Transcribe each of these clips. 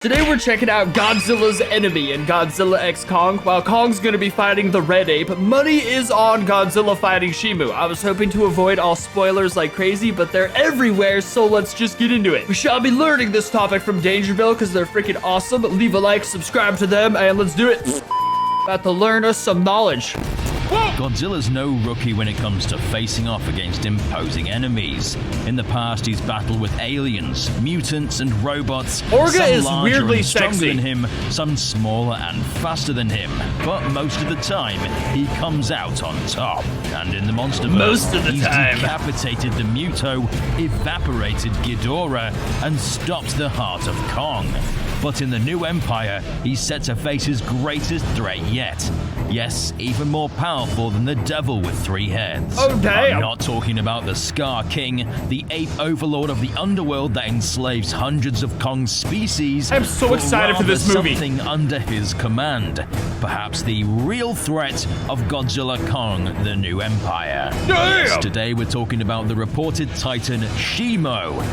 Today we're checking out Godzilla's enemy in Godzilla x Kong. While Kong's gonna be fighting the Red Ape, money is on Godzilla fighting Shimo. I was hoping to avoid all spoilers like crazy, but they're everywhere, so let's just get into it. We shall be learning this topic from Dangerville because they're freaking awesome. Leave a like, subscribe to them, and let's do it. About to learn us some knowledge. Godzilla's no rookie when it comes to facing off against imposing enemies. In the past, he's battled with aliens, mutants, and robots. Orga some is larger weirdly and stronger sexy than him, some smaller and faster than him. But most of the time, he comes out on top. And in the Monsterverse, most of the he's time, decapitated the Muto, evaporated Ghidorah, and stopped the heart of Kong. But in the new Empire, he's set to face his greatest threat yet. Yes, even more powerful than the devil with 3 heads. Oh, damn. I'm not talking about the Scar King, the ape overlord of the underworld that enslaves hundreds of Kong's species. I'm so excited for this movie. Something under his command. Perhaps the real threat of Godzilla Kong, the new Empire. Damn. Yes, today we're talking about the reported Titan Shimo.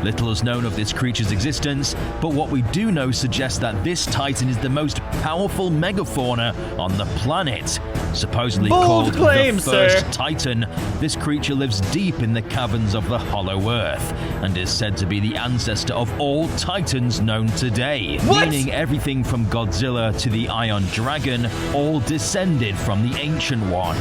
Little is known of this creature's existence, but what we do know suggests that this Titan is the most powerful megafauna on the planet. Supposedly called the first Titan, this creature lives deep in the caverns of the Hollow Earth and is said to be the ancestor of all Titans known today. What? Meaning everything from Godzilla to the Iron Dragon, all descended from the Ancient One.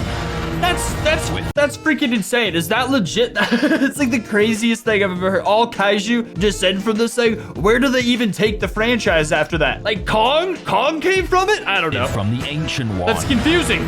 That's freaking insane. Is that legit? It's like the craziest thing I've ever heard. All kaiju descend from this thing. Where do they even take the franchise after that? Like Kong? Kong came from it? I don't know. From the Ancient One. That's confusing.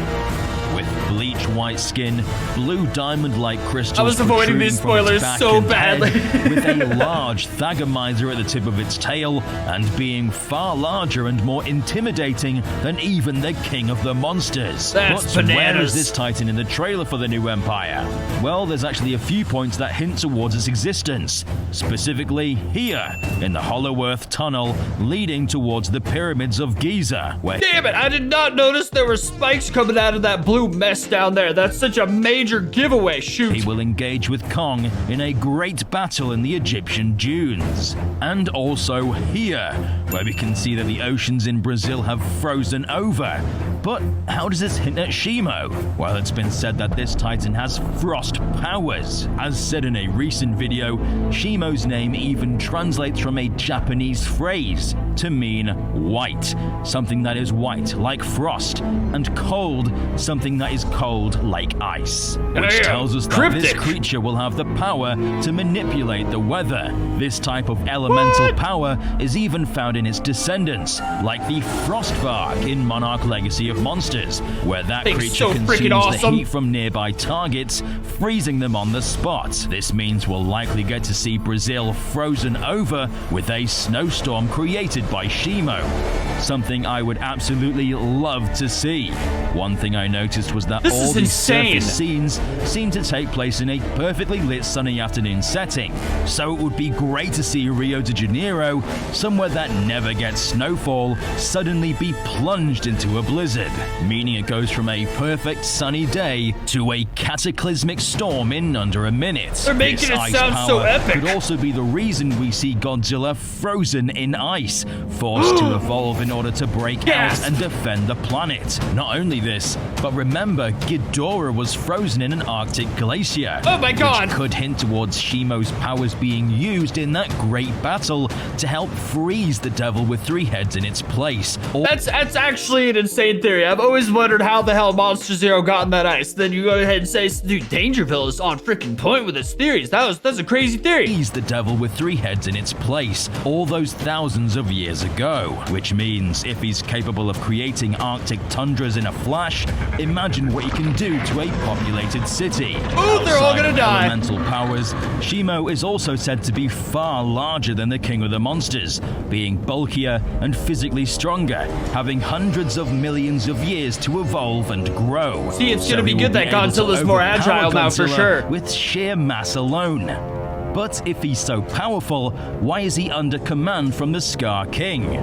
With bleach white skin, blue diamond-like crystals. I was avoiding these spoilers so badly. With a large thagomizer at the tip of its tail, and being far larger and more intimidating than even the king of the monsters. That's but bananas. Where is this Titan in the trailer for the new Empire? Well, there's actually a few points that hint towards its existence. Specifically here, in the Hollow Earth tunnel leading towards the pyramids of Giza. Where Damn it, I did not notice there were spikes coming out of that blue mess down there. That's such a major giveaway. Shoot. He will engage with Kong in a great battle in the Egyptian dunes. And also here, where we can see that the oceans in Brazil have frozen over. But how does this hint at Shimo? Well, it's been said that this Titan has frost powers. As said in a recent video, Shimo's name even translates from a Japanese phrase to mean white, something that is white like frost, and cold, something that is cold like ice. Which tells us that this creature will have the power to manipulate the weather. This type of elemental power is even found in its descendants, like the Frostvark in Monarch Legacy of Monsters, where that creature consumes the heat from nearby targets, freezing them on the spot. This means we'll likely get to see Brazil frozen over with a snowstorm created by Shimo. Something I would absolutely love to see. One thing I noticed was that all these surface scenes seem to take place in a perfectly lit sunny afternoon setting. So it would be great to see Rio de Janeiro, somewhere that never gets snowfall, suddenly be plunged into a blizzard. Meaning it goes from a perfect sunny day to a cataclysmic storm in under a minute. They're making it sound so epic. Could also be the reason we see Godzilla frozen in ice, forced to evolve in order to break out and defend the planet. Not only this, but remember, Ghidorah was frozen in an Arctic glacier. Oh my god! Which could hint towards Shimo's powers being used in that great battle to help freeze the devil with 3 heads in its place. That's actually an insane theory. I've always wondered how the hell Monster Zero got in that ice. Then you go ahead and say, dude, Dangerville is on freaking point with its theories. That's a crazy theory. Freeze the devil with 3 heads in its place all those thousands of years ago. Which means if he's capable of creating Arctic tundras in a flash, imagine what he can do to a populated city. Oh, they're all gonna die. Elemental powers, Shimo is also said to be far larger than the king of the monsters, being bulkier and physically stronger, having hundreds of millions of years to evolve and grow. See, it's gonna be good that Godzilla's more agile now for sure. With sheer mass alone. But if he's so powerful, why is he under command from the Scar King?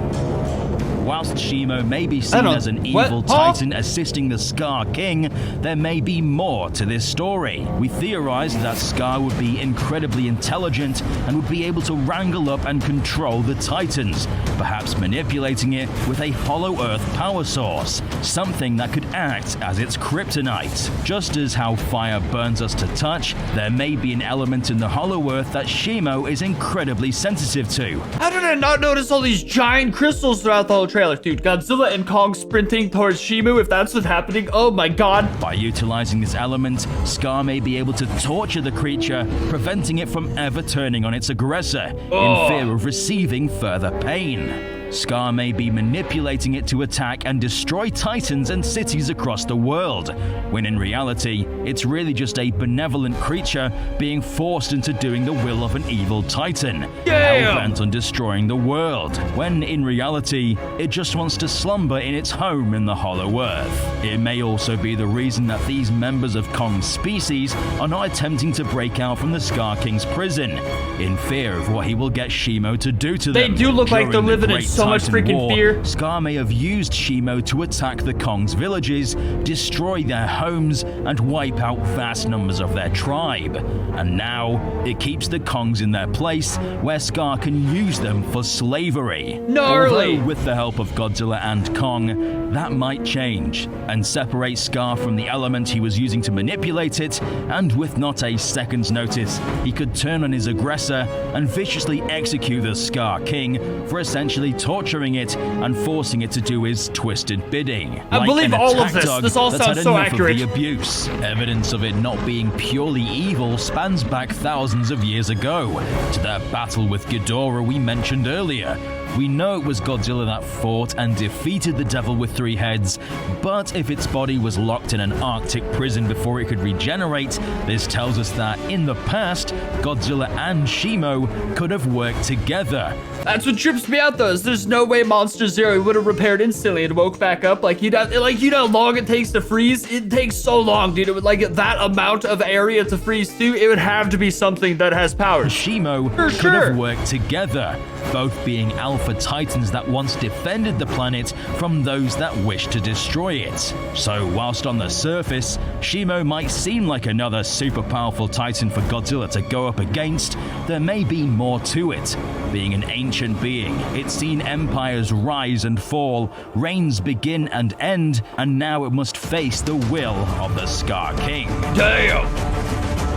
whilst Shimo may be seen as an evil titan assisting the Scar King, there may be more to this story. We theorized that Scar would be incredibly intelligent and would be able to wrangle up and control the Titans, perhaps manipulating it with a Hollow Earth power source, something that could act as its kryptonite. Just as how fire burns us to touch, there may be an element in the Hollow Earth that Shimo is incredibly sensitive to. How did I not notice all these giant crystals throughout the whole trailer? Dude, Godzilla and Kong sprinting towards Shimo, if that's what's happening, oh my god. By utilizing this element, Scar may be able to torture the creature, preventing it from ever turning on its aggressor, in fear of receiving further pain. Scar may be manipulating it to attack and destroy titans and cities across the world, when in reality, it's really just a benevolent creature being forced into doing the will of an evil titan, hell-bent on destroying the world, when in reality, it just wants to slumber in its home in the Hollow Earth. It may also be the reason that these members of Kong's species are not attempting to break out from the Scar King's prison, in fear of what he will get Shimo to do to them. They do look like they're living in so much freaking fear. Scar may have used Shimo to attack the Kong's villages, destroy their homes, and wipe out vast numbers of their tribe. And now, it keeps the Kongs in their place, where Scar can use them for slavery. Gnarly! Although, with the help of Godzilla and Kong, that might change, and separate Scar from the element he was using to manipulate it, and with not a second's notice, he could turn on his aggressor and viciously execute the Scar King for essentially torturing it and forcing it to do his twisted bidding. I believe all of this. This all sounds so accurate. The abuse. Evidence of it not being purely evil spans back thousands of years ago, to that battle with Ghidorah we mentioned earlier. We know it was Godzilla that fought and defeated the devil with 3 heads, but if its body was locked in an Arctic prison before it could regenerate, this tells us that in the past, Godzilla and Shimo could have worked together. That's what trips me out though, is there's no way Monster Zero would have repaired instantly and woke back up. Like, you know how long it takes to freeze? It takes so long, dude. It would like that amount of area to freeze too. It would have to be something that has powers. Shimo could have worked together, both being alpha titans that once defended the planet from those that wished to destroy it. So whilst on the surface, Shimo might seem like another super powerful titan for Godzilla to go up against, there may be more to it. Being an ancient being, it's seen empires rise and fall, reigns begin and end, and now it must face the will of the Scar King. Damn!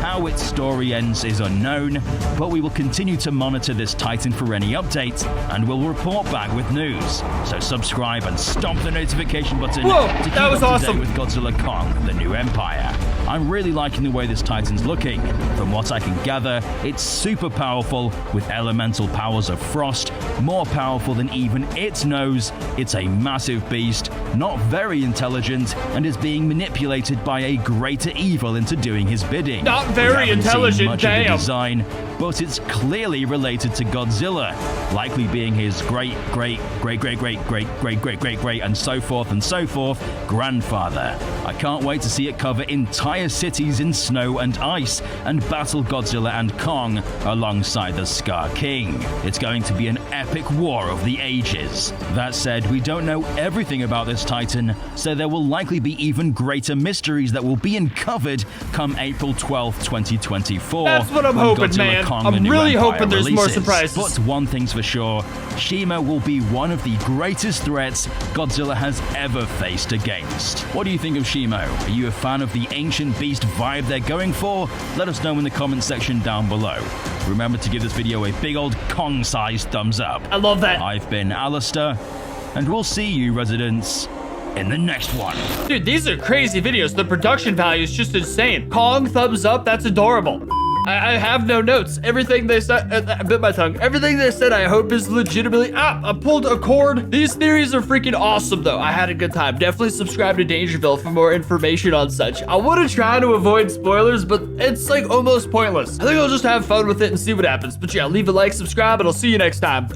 How its story ends is unknown, but we will continue to monitor this titan for any updates, and we'll report back with news. So subscribe and stomp the notification button to keep up to date with Godzilla Kong, the New Empire. I'm really liking the way this titan's looking. From what I can gather, it's super powerful, with elemental powers of frost, more powerful than even it knows. It's a massive beast, not very intelligent, and is being manipulated by a greater evil into doing his bidding. Not very intelligent, damn. Of the design, but it's clearly related to Godzilla, likely being his great, and so forth, grandfather. I can't wait to see it cover entire cities in snow and ice and battle Godzilla and Kong alongside the Scar King. It's going to be an epic war of the ages. That said, we don't know everything about this titan, so there will likely be even greater mysteries that will be uncovered come April 12th, 2024. That's what I'm hoping, man. I'm really hoping there's more surprises. But one thing's for sure, Shimo will be one of the greatest threats Godzilla has ever faced against. What do you think of Shimo? Are you a fan of the ancient beast vibe they're going for? Let us know in the comment section down below. Remember to give this video a big old Kong-sized thumbs up. I love that. I've been Alistair, and we'll see you, residents, in the next one. Dude, these are crazy videos. The production value is just insane. Kong, thumbs up, that's adorable. I have no notes. Everything they said, I bit my tongue. Everything they said, I hope is legitimately, I pulled a cord. These theories are freaking awesome though. I had a good time. Definitely subscribe to Dangerville for more information on such. I want to try to avoid spoilers, but it's like almost pointless. I think I'll just have fun with it and see what happens. But yeah, leave a like, subscribe, and I'll see you next time.